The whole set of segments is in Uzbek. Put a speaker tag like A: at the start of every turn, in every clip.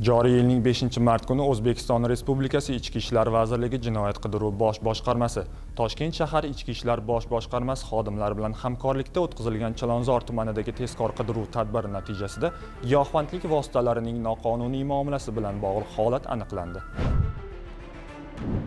A: Joriy yilning 5-mart kuni O'zbekiston Respublikasi Ichki ishlar vazirligi Jinoyat qidiruv bosh boshqarmasi, Toshkent shahar Ichki ishlar bosh boshqarmasi xodimlari bilan hamkorlikda o'tkazilgan Chilonzor tumanidagi tezkor qidiruv tadbiri natijasida giyohvandlik vositalarining noqonuniy muomalasi bilan bog'liq holat aniqlandi.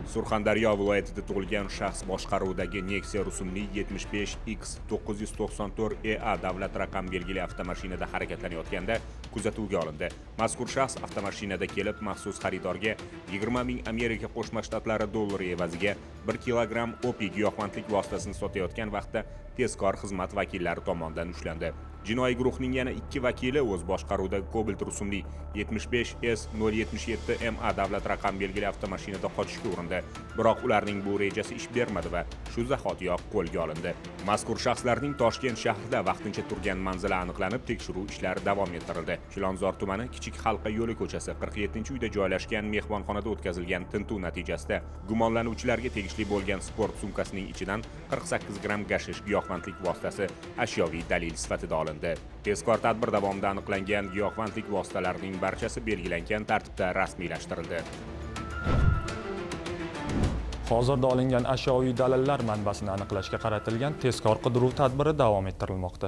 B: Surxondaryo viloyatida tug'ilgan shaxs boshqaruvidagi Nexia rusumli 75X994EA davlat raqam belgili avtomashinada harakatlanayotganda kuzatuvga olindi. Mazkur shaxs avtomashinada kelib, maxsus xaridorga 20 ming Amerika Qo'shma Shtatlari dollari evaziga 1 kilogramm opiy giyohvandlik vositasini sotayotgan vaqtda tezkor xizmat vakillari tomonidan ushlandi. Jinoiy guruhning yana 2 vakili o'z boshqaruvidagi Cobalt rusumli 75S077MA davlat raqam belgili avtomashinada qochishga urindi. Biroq ularning bu rejasi ish bermadi va shu zahotiyoq qo'lga olindi. Mazkur shaxslarning Toshkent shahrida vaqtincha turgan manzili aniqlanib, tekshiruv ishlari davom ettirildi. Chilonzor tumani Kichik Halqa yo'li ko'chasi 47-uyda joylashgan mehmonxonada o'tkazilgan tintuv natijasida gumonlanuvchilarga tegishli bo'lgan sport sumkasining ichidan 48 gramm gashish giyohvandlik vositasi ashyoviy dalil sifatida olindi. Tezkor tadbir davomida aniqlangan giyohvandlik vositalarining barchasi belgilangan tartibda rasmiylashtirildi.
A: Hozirda olingan ashyoviy dalillar manbasini aniqlashga qaratilgan tezkor qidiruv tadbiri davom ettirilmoqda.